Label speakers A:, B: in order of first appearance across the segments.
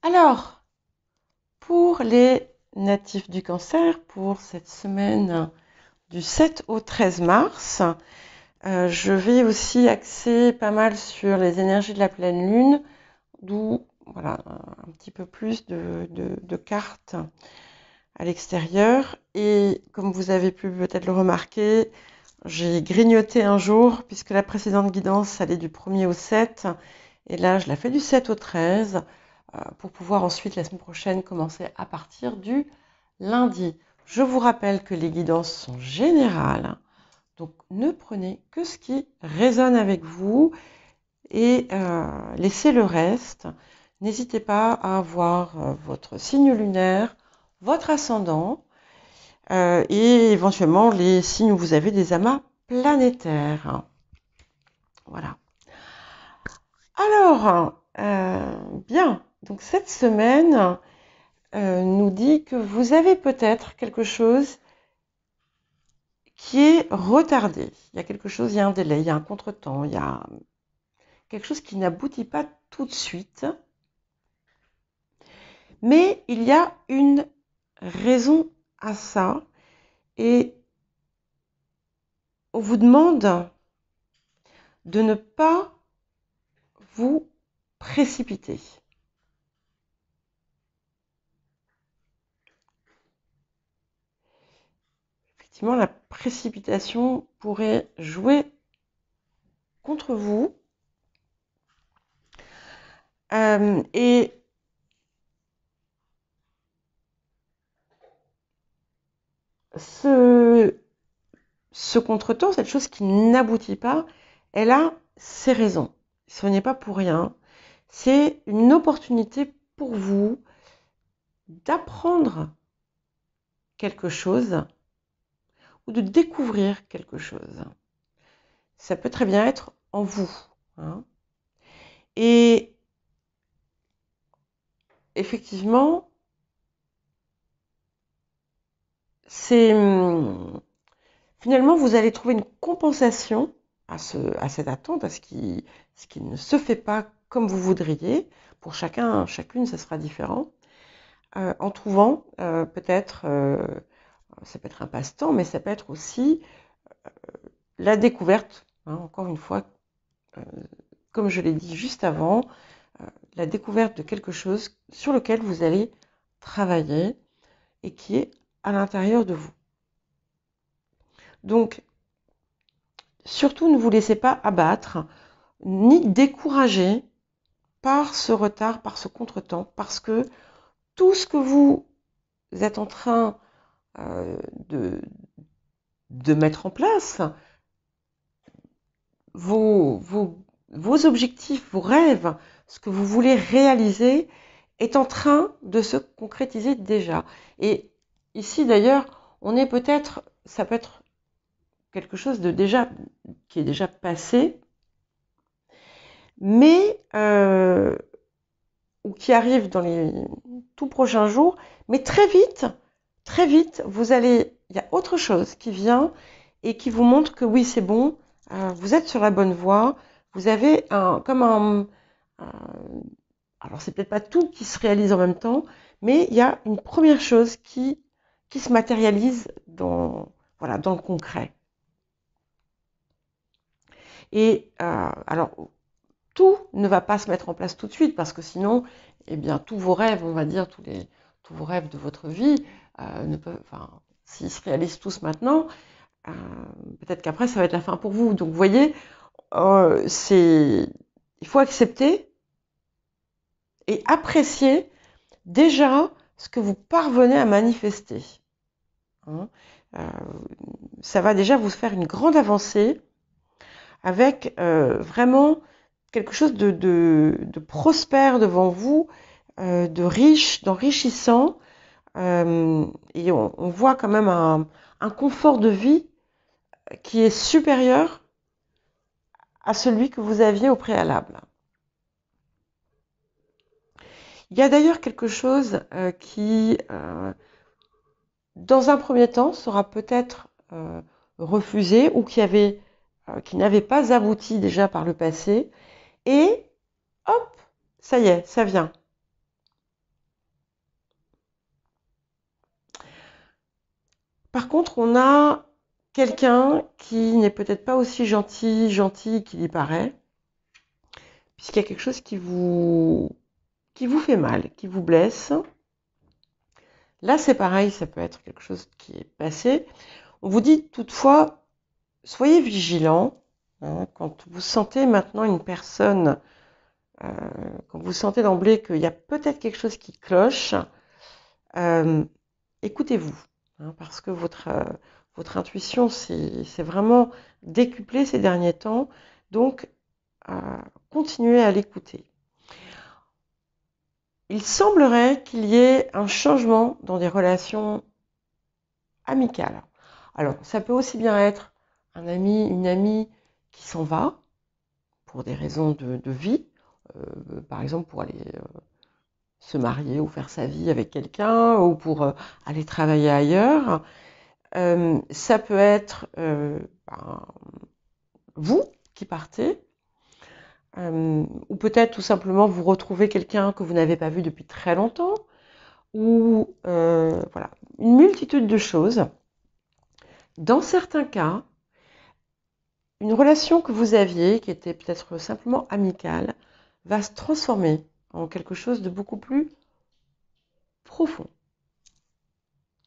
A: Alors, pour les natifs du Cancer, pour cette semaine du 7 au 13 mars, je vais aussi axer pas mal sur les énergies de la pleine lune, d'où voilà, un petit peu plus de cartes à l'extérieur. Et comme vous avez pu peut-être le remarquer, j'ai grignoté un jour, puisque la précédente guidance allait du 1er au 7, et là je la fais du 7 au 13, pour pouvoir ensuite la semaine prochaine commencer à partir du lundi. Je vous rappelle que les guidances sont générales, donc ne prenez que ce qui résonne avec vous et laissez le reste. N'hésitez pas à voir votre signe lunaire, votre ascendant et éventuellement les signes où vous avez des amas planétaires. Voilà. Alors, bien, donc cette semaine nous dit que vous avez peut-être quelque chose qui est retardé. Il y a quelque chose, il y a un délai, il y a un contretemps, il y a quelque chose qui n'aboutit pas tout de suite. Mais il y a une raison à ça et on vous demande de ne pas vous précipiter. Effectivement, la précipitation pourrait jouer contre vous. Et ce contretemps, cette chose qui n'aboutit pas, elle a ses raisons. Ce n'est pas pour rien. C'est une opportunité pour vous d'apprendre quelque chose ou de découvrir quelque chose. Ça peut très bien être en vous. Hein. Et effectivement, c'est finalement vous allez trouver une compensation à cette attente, à ce qui ne se fait pas comme vous voudriez. Pour chacune, ça sera différent. En trouvant peut-être, ça peut être un passe-temps, mais ça peut être aussi la découverte, hein, encore une fois, comme je l'ai dit juste avant, la découverte de quelque chose sur lequel vous allez travailler et qui est à l'intérieur de vous. Donc, surtout ne vous laissez pas abattre, ni décourager par ce retard, par ce contretemps, parce que tout ce que vous êtes en train de mettre en place, vos objectifs, vos rêves, ce que vous voulez réaliser, est en train de se concrétiser déjà. Et ici d'ailleurs, on est peut-être, ça peut être quelque chose de déjà qui est déjà passé, mais ou qui arrive dans les tout prochains jours, mais très vite, il y a autre chose qui vient et qui vous montre que oui, c'est bon, vous êtes sur la bonne voie, vous avez alors c'est peut-être pas tout qui se réalise en même temps, mais il y a une première chose qui se matérialise dans le concret. Et alors, tout ne va pas se mettre en place tout de suite, parce que sinon, eh bien, tous vos rêves, on va dire, tous vos rêves de votre vie, s'ils se réalisent tous maintenant, peut-être qu'après, ça va être la fin pour vous. Donc, vous voyez, il faut accepter et apprécier déjà ce que vous parvenez à manifester. Hein. Ça va déjà vous faire une grande avancée avec vraiment quelque chose de prospère devant vous, de riche, d'enrichissant. Et on voit quand même un confort de vie qui est supérieur à celui que vous aviez au préalable. Il y a d'ailleurs quelque chose qui, dans un premier temps, sera peut-être refusé ou qui n'avait pas abouti déjà par le passé. Et hop, ça y est, ça vient. Par contre, on a quelqu'un qui n'est peut-être pas aussi gentil qu'il y paraît, puisqu'il y a quelque chose qui vous fait mal, qui vous blesse. Là, c'est pareil, ça peut être quelque chose qui est passé. On vous dit toutefois, soyez vigilants, hein, quand vous sentez maintenant une personne, euh, quand vous sentez d'emblée qu'il y a peut-être quelque chose qui cloche, euh, écoutez-vous, hein, parce que votre intuition c'est vraiment décuplée ces derniers temps, donc continuez à l'écouter. Il semblerait qu'il y ait un changement dans des relations amicales. Alors, ça peut aussi bien être un ami, une amie qui s'en va pour des raisons de vie, par exemple pour aller se marier ou faire sa vie avec quelqu'un, ou pour aller travailler ailleurs. Ça peut être vous qui partez, ou peut-être tout simplement vous retrouvez quelqu'un que vous n'avez pas vu depuis très longtemps, ou voilà, une multitude de choses. Dans certains cas, une relation que vous aviez, qui était peut-être simplement amicale, va se transformer en quelque chose de beaucoup plus profond.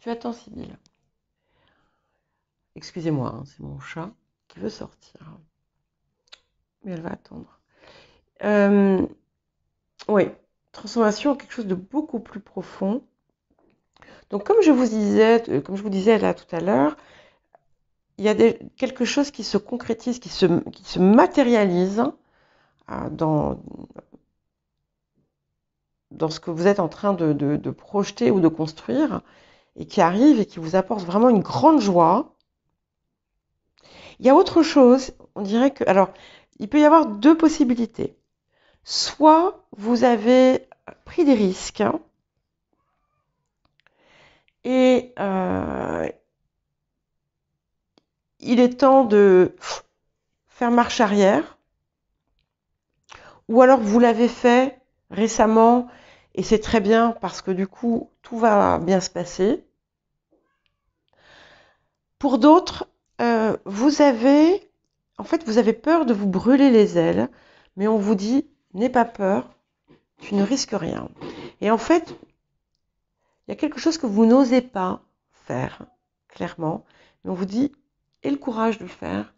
A: Tu attends, Sibylle. Excusez-moi, hein, c'est mon chat qui veut sortir. Mais elle va attendre. Oui, transformation, quelque chose de beaucoup plus profond. Donc, comme je vous disais là tout à l'heure, il y a quelque chose qui se concrétise, qui se matérialise dans ce que vous êtes en train de projeter ou de construire, et qui arrive et qui vous apporte vraiment une grande joie. Il y a autre chose, on dirait que... Alors, il peut y avoir deux possibilités. Soit vous avez pris des risques, et il est temps de faire marche arrière, ou alors vous l'avez fait récemment et c'est très bien parce que du coup tout va bien se passer. Pour d'autres, vous avez peur de vous brûler les ailes, mais on vous dit n'aie pas peur, tu ne risques rien. Et en fait, il y a quelque chose que vous n'osez pas faire, clairement, mais on vous dit aie le courage de le faire,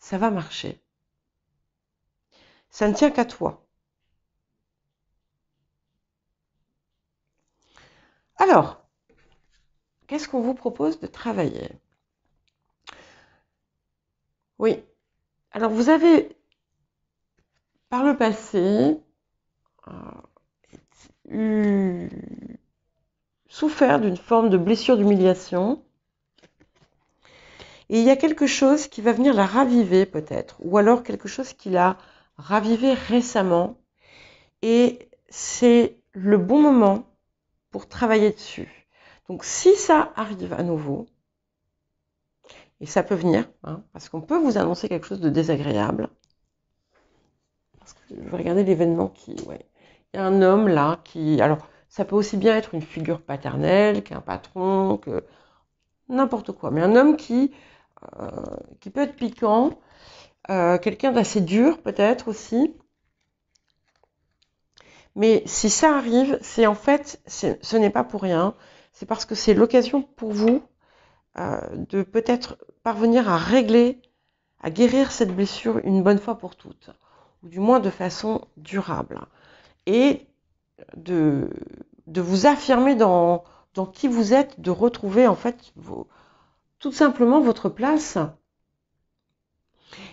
A: ça va marcher. Ça ne tient qu'à toi. Alors, qu'est-ce qu'on vous propose de travailler? Oui, alors vous avez par le passé souffert d'une forme de blessure d'humiliation, et il y a quelque chose qui va venir la raviver peut-être, ou alors quelque chose qui l'a ravivée récemment, et c'est le bon moment pour travailler dessus. Donc si ça arrive à nouveau, et ça peut venir, hein, parce qu'on peut vous annoncer quelque chose de désagréable, parce que je vais regarder l'événement qui... Ouais. Il y a un homme là qui... Alors, ça peut aussi bien être une figure paternelle qu'un patron, que n'importe quoi. Mais un homme qui peut être piquant, quelqu'un d'assez dur peut-être aussi. Mais si ça arrive, c'est en fait, ce n'est pas pour rien. C'est parce que c'est l'occasion pour vous de peut-être parvenir à régler, à guérir cette blessure une bonne fois pour toutes, ou du moins de façon durable. Et de vous affirmer dans qui vous êtes, de retrouver en fait tout simplement votre place.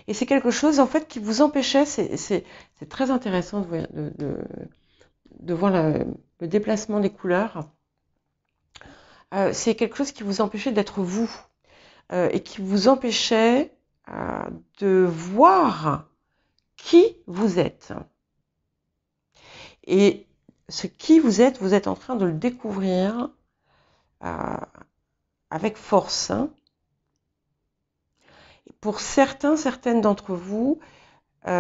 A: Et c'est quelque chose en fait qui vous empêchait, c'est très intéressant de voir le déplacement des couleurs. C'est quelque chose qui vous empêchait d'être vous, et qui vous empêchait de voir qui vous êtes. Et ce qui vous êtes en train de le découvrir avec force. Pour certaines d'entre vous, il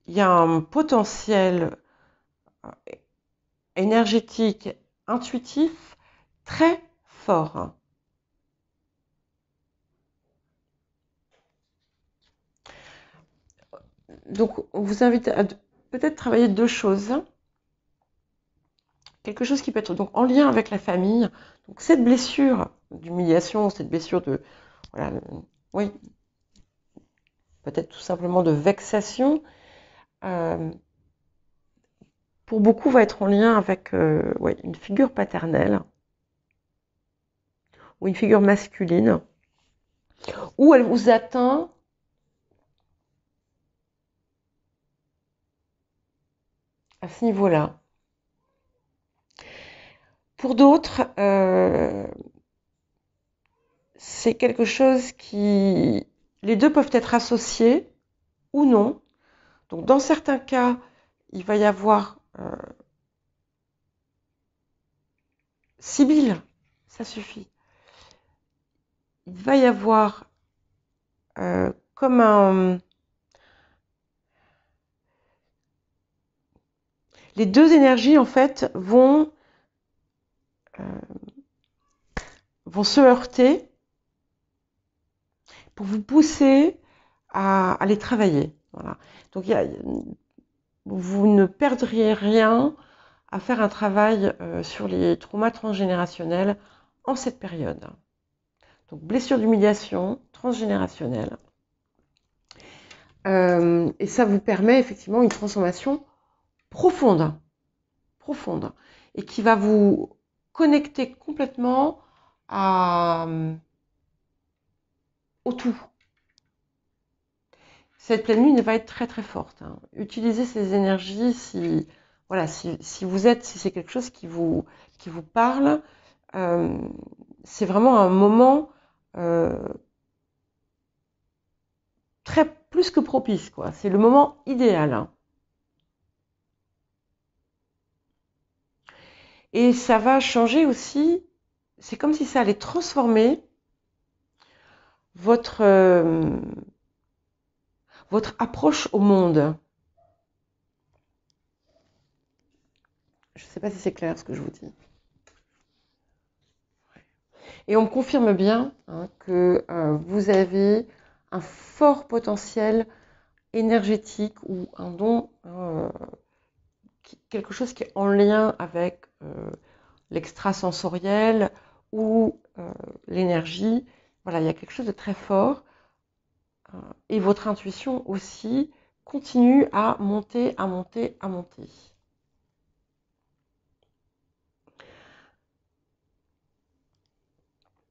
A: y a un potentiel énergétique, intuitif, très fort, hein. Donc, on vous invite à peut-être travailler deux choses. Quelque chose qui peut être donc en lien avec la famille. Donc, cette blessure d'humiliation, cette blessure de, voilà, oui, peut-être tout simplement de vexation, pour beaucoup va être en lien avec ouais, une figure paternelle ou une figure masculine, où elle vous atteint à ce niveau-là. Pour d'autres, c'est quelque chose qui... Les deux peuvent être associés ou non. Donc dans certains cas, il va y avoir... Sibylle, ça suffit. Il va y avoir comme un... Les deux énergies, en fait, vont se heurter pour vous pousser à les travailler. Voilà. Donc, vous ne perdriez rien à faire un travail sur les traumas transgénérationnels en cette période. Donc, blessure d'humiliation transgénérationnelle. Et ça vous permet effectivement une transformation profonde, et qui va vous connecter complètement au tout. Cette pleine lune va être très très forte, hein. Utilisez ces énergies si, voilà, si c'est quelque chose qui vous parle. C'est vraiment un moment très plus que propice, quoi. C'est le moment idéal, hein. Et ça va changer aussi. C'est comme si ça allait transformer votre approche au monde. Je ne sais pas si c'est clair ce que je vous dis. Et on me confirme bien, hein, que vous avez un fort potentiel énergétique ou un don, quelque chose qui est en lien avec l'extrasensoriel ou l'énergie. Voilà, il y a quelque chose de très fort. Et votre intuition aussi continue à monter, à monter, à monter.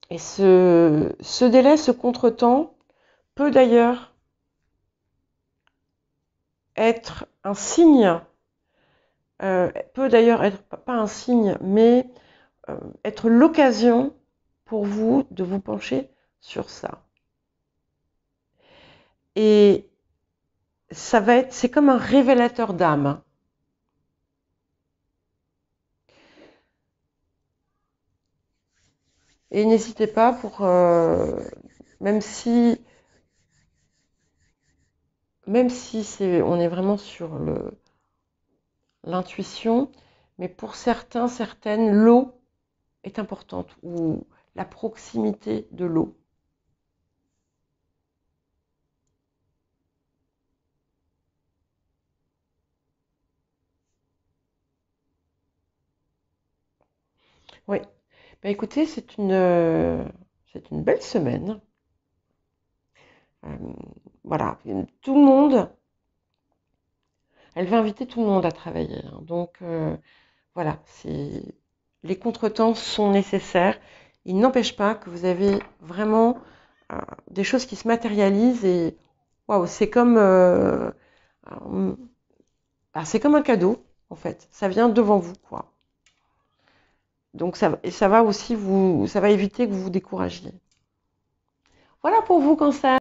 A: Et ce délai, ce contretemps, peut d'ailleurs être un signe, peut d'ailleurs être pas un signe, mais être l'occasion pour vous de vous pencher sur ça. Et ça va être, c'est comme un révélateur d'âme. Et n'hésitez pas pour, même si on est vraiment sur l'intuition, mais pour certaines, l'eau est importante, ou la proximité de l'eau. Oui. Bah, écoutez, c'est une belle semaine. Voilà, tout le monde, elle va inviter tout le monde à travailler, hein. Donc, voilà, les contretemps sont nécessaires. Ils n'empêchent pas que vous avez vraiment des choses qui se matérialisent et waouh, c'est comme un cadeau en fait. Ça vient devant vous, quoi. Donc ça va aussi ça va éviter que vous vous découragiez. Voilà pour vous, cancer.